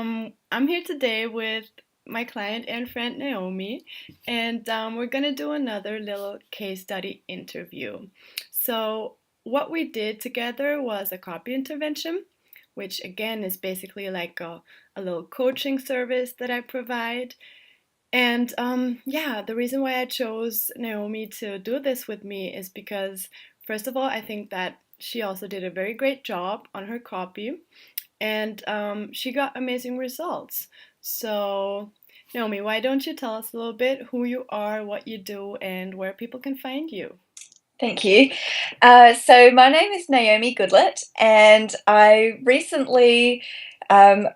I'm here today with my client and friend Naomi, and we're gonna do another little case study interview. So, what we did together was a copy intervention, which again is basically like a little coaching service that I provide. And yeah, the reason why I chose Naomi to do this with me is because, first of all, I think that she also did a very great job on her copy and she got amazing results. So, Naomi, why don't you tell us a little bit who you are, what you do, and where people can find you? Thank you. So my name is Naomi Goodlet, and I recently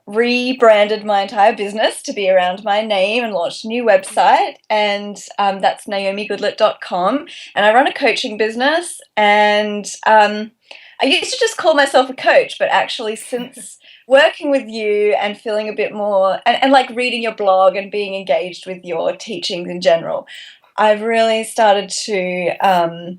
rebranded my entire business to be around my name and launched a new website, and that's naomigoodlet.com. And I run a coaching business, and I used to just call myself a coach, but actually since working with you and feeling a bit more, and like reading your blog and being engaged with your teachings in general, I've really started to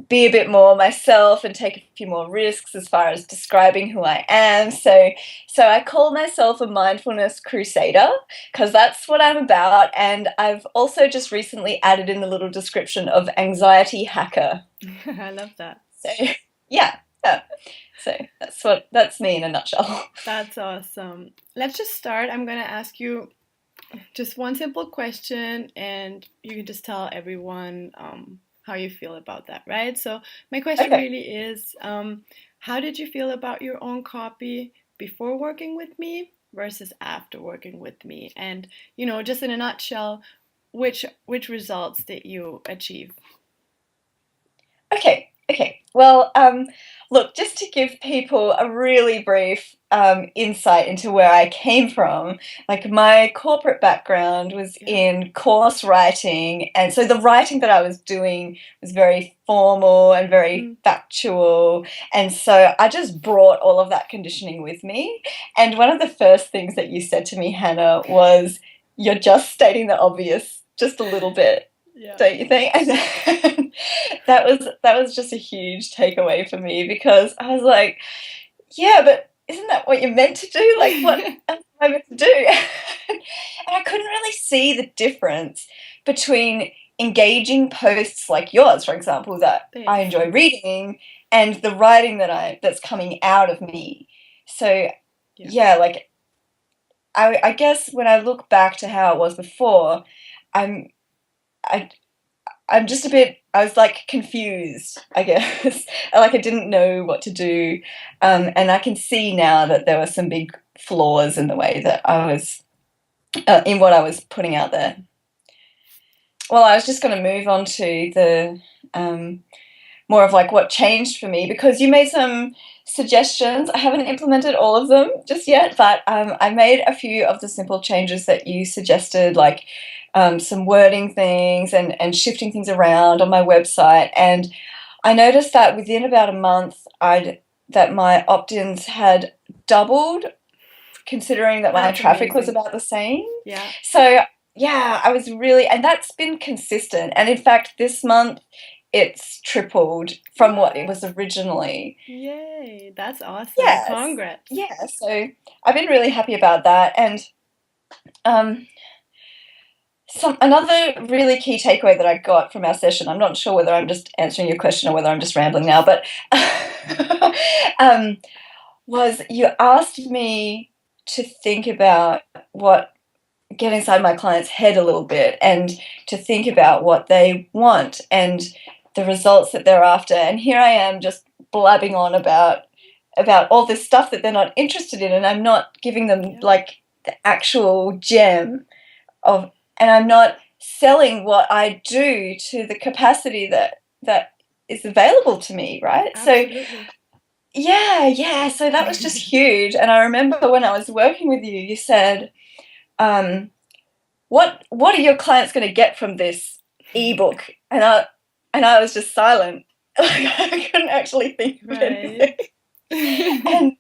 be a bit more myself and take a few more risks as far as describing who I am. So I call myself a mindfulness crusader because that's what I'm about. And I've also just recently added in the little description of anxiety hacker. I love that. So yeah, yeah. So that's me in a nutshell. That's awesome. Let's just start. I'm going to ask you just one simple question, and you can just tell everyone how you feel about that, right? So, my question Okay. really is how did you feel about your own copy before working with me versus after working with me? And, just in a nutshell, which results did you achieve? Okay. Well, look, just to give people a really brief insight into where I came from, like my corporate background was Yeah. in course writing, and so the writing that I was doing was very formal and very Mm. factual, and so I just brought all of that conditioning with me. And one of the first things that you said to me, Hannah, was, "You're just stating the obvious, just a little bit." Yeah. Don't you think? And that was just a huge takeaway for me because I was like, yeah, but isn't that what you're meant to do? Like, what else am I meant to do? And I couldn't really see the difference between engaging posts like yours, for example, that I Thanks. enjoy reading, and the writing that's coming out of me. So Yeah. yeah, like I guess when I look back to how it was before, I'm I I'm just a bit, I was like confused, I guess. Like I didn't know what to do. And I can see now that there were some big flaws in the way that I was, in what I was putting out there. Well, I was just going to move on to the more of like what changed for me because you made some suggestions. I haven't implemented all of them just yet, but I made a few of the simple changes that you suggested, like some wording things and shifting things around on my website. And I noticed that within about a month, that my opt-ins had doubled, considering that my That's traffic was amazing. about the same. Yeah. So yeah, I was really, and that's been consistent. And in fact, this month it's tripled from what it What? was originally. Yay. That's awesome. Yes, Congrats. yeah. So I've been really happy about that. And um, some another really key takeaway that I got from our session. I'm not sure whether I'm just answering your question or whether I'm just rambling now, but um, was you asked me to think about what get inside my client's head a little bit and to think about what they want and the results that they're after. And here I am just blabbing on about all this stuff that they're not interested in, and I'm not giving them Yeah. like the actual gem of, and I'm not selling what I do to the capacity that is available to me, right? So Absolutely. yeah, so that was just huge. And I remember when I was working with you, you said, um, what are your clients going to get from this ebook? And I was just silent. Like I couldn't actually think of Right. anything. And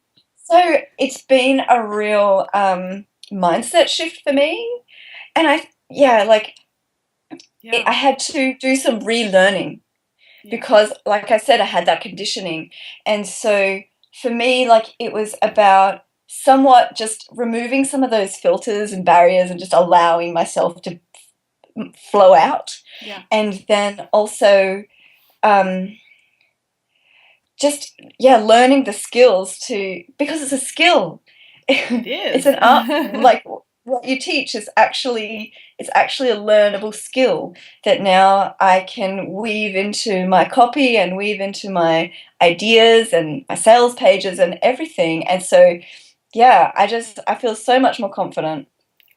so it's been a real mindset shift for me. And like Yeah. I had to do some relearning Yeah. because, like I said, I had that conditioning. And so for me, like it was about somewhat just removing some of those filters and barriers and just allowing myself to flow out. Yeah. And then also um, just, yeah, learning the skills to, because it's a skill. It It's is. an art form. Like what you teach is actually, it's actually a learnable skill that now I can weave into my copy and weave into my ideas and my sales pages and everything. And so, yeah, I feel so much more confident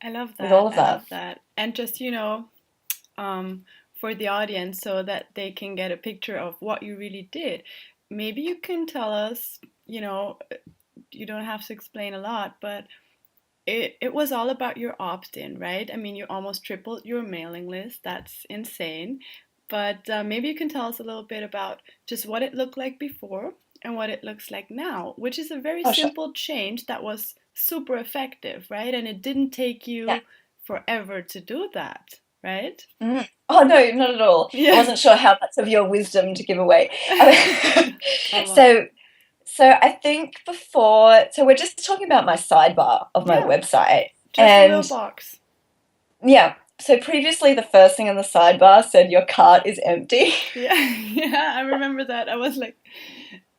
I love with all that. of I love that. that. And just, um, for the audience so that they can get a picture of what you really did. Maybe you can tell us, you know, you don't have to explain a lot, but it was all about your opt-in, right? I mean, you almost tripled your mailing list. That's insane. But maybe you can tell us a little bit about just what it looked like before and what it looks like now, which is a very Oh, sure. simple change that was super effective, right? And it didn't take Yeah. you forever to do that, right? Mm. Oh no, not at all. I Yeah. wasn't sure how much of your wisdom to give away. Come on. So, so I think before, so we're just talking about my sidebar of my Yeah, website, just a little and box. yeah. So previously, the first thing on the sidebar said your cart is empty. Yeah, yeah, I remember that. I was like,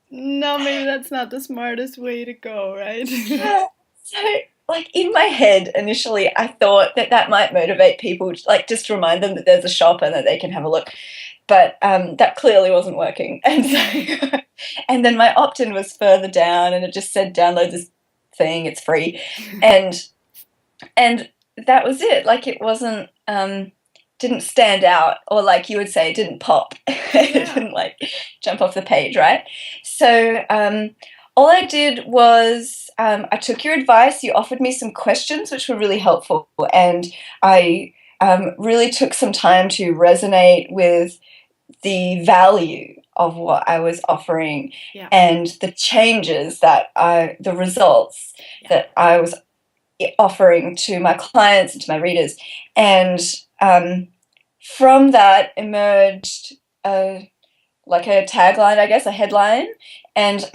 no, maybe that's not the smartest way to go, right? So, like in my head, initially, I thought that that might motivate people, like just to remind them that there's a shop and that they can have a look. But that clearly wasn't working, and so, and then my opt-in was further down, and it just said download this thing, it's free, and and that was it. Like it wasn't didn't stand out, or like you would say, it didn't pop. It Yeah, didn't like jump off the page, right? So all I did was I took your advice. You offered me some questions which were really helpful, and I really took some time to resonate with the value of what I was offering yeah, and the changes that the results yeah. that I was offering to my clients and to my readers. And from that emerged like a tagline, I guess, a headline. And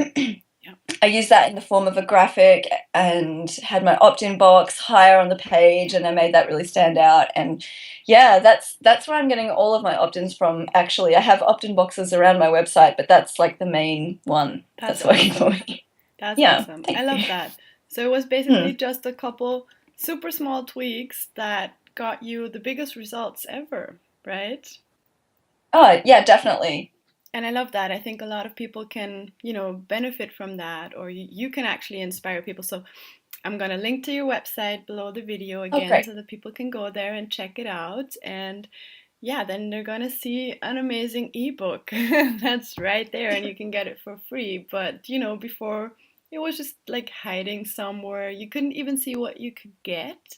Yeah. I used that in the form of a graphic and had my opt-in box higher on the page, and I made that really stand out. And yeah, that's where I'm getting all of my opt-ins from. Actually, I have opt-in boxes around my website, but that's like the main one That's that's working for awesome. me. That's Yeah, awesome. I thank you. love that. So it was Hmm. basically just a couple super small tweaks that got you the biggest results ever, right? Oh, yeah, definitely. And I love that. I think a lot of people can, benefit from that, or you can actually inspire people. So I'm going to link to your website below the video Oh, again great. so that people can go there and check it out. And yeah, then they're going to see an amazing ebook that's right there and you can get it for free. But, before it was just like hiding somewhere. You couldn't even see what you could get.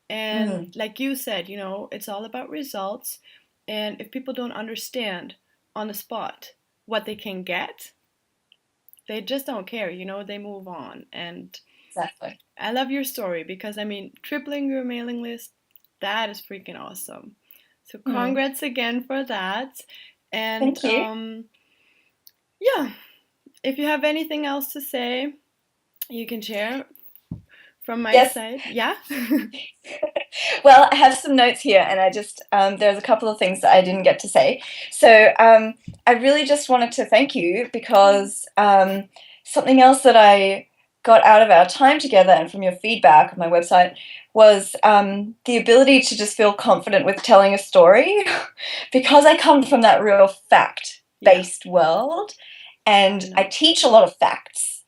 And Mm, like you said, it's all about results. And if people don't understand on the spot what they can get, they just don't care, they move on. And exactly. I love your story because I mean, tripling your mailing list, that is freaking awesome. So Mm, congrats again for that. And thank you. yeah, if you have anything else to say, you can share from my Yes. side. Yeah? Well, I have some notes here, and I just there's a couple of things that I didn't get to say. So I really just wanted to thank you because something else that I got out of our time together and from your feedback on my website was the ability to just feel confident with telling a story because I come from that real Yeah, fact-based world, I and I know. teach a lot of facts.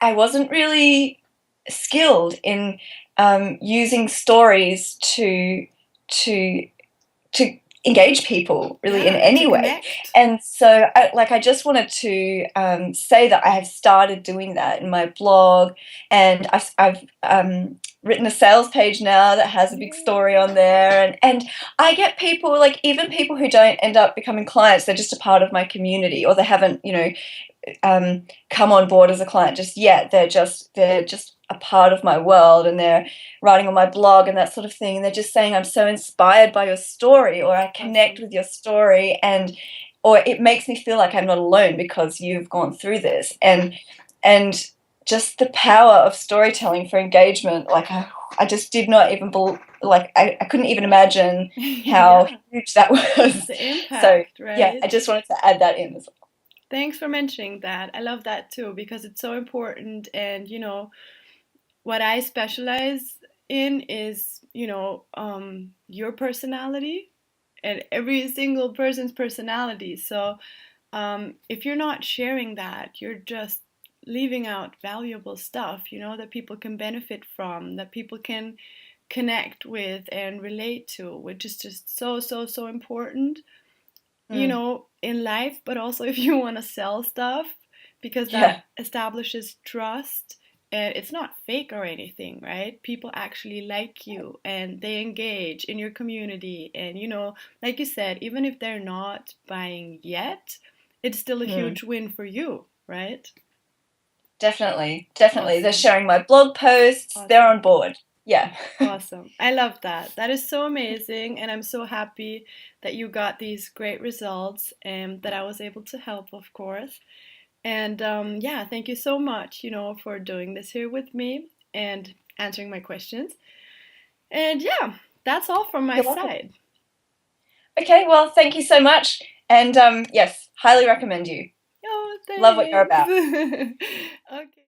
I wasn't really skilled in using stories to to engage people really in Yeah, and to any way. connect. And so I just wanted to say that I have started doing that in my blog, and I've written a sales page now that has a big story on Yay. there, and I get people, like even people who don't end up becoming clients, they're just a part of my community, or they haven't, come on board as a client just yet. They're just a part of my world, and they're writing on my blog and that sort of thing. And they're just saying, "I'm so inspired by your story," or "I connect Awesome. with your story," and or it makes me feel like I'm not alone because you've gone through this. And just the power of storytelling for engagement. Like I just did not even like I couldn't even imagine how Yeah, huge that was. the So impact, yeah, right? I just wanted to add that in as Thanks for mentioning that. I love that too because it's so important. And, what I specialize in is, your personality and every single person's personality. So, if you're not sharing that, you're just leaving out valuable stuff, that people can benefit from, that people can connect with and relate to, which is just so, so, so important, well. Mm, in life, but also if you want to sell stuff, because that yeah. establishes trust. And it's not fake or anything, right? People actually like you and they engage in your community. And, like you said, even if they're not buying yet, it's still a Mm, huge win for you, right? definitely, definitely. They're Awesome. sharing my blog posts. They're Awesome. on board. Yeah. Awesome. I love that. That is so amazing. And I'm so happy that you got these great results and that I was able to help, of course. And yeah, thank you so much, for doing this here with me and answering my questions. And yeah, that's all from my You're welcome. side. Okay, well, thank you so much. And yes, highly recommend you. Oh, Love what you're about. thanks. Okay.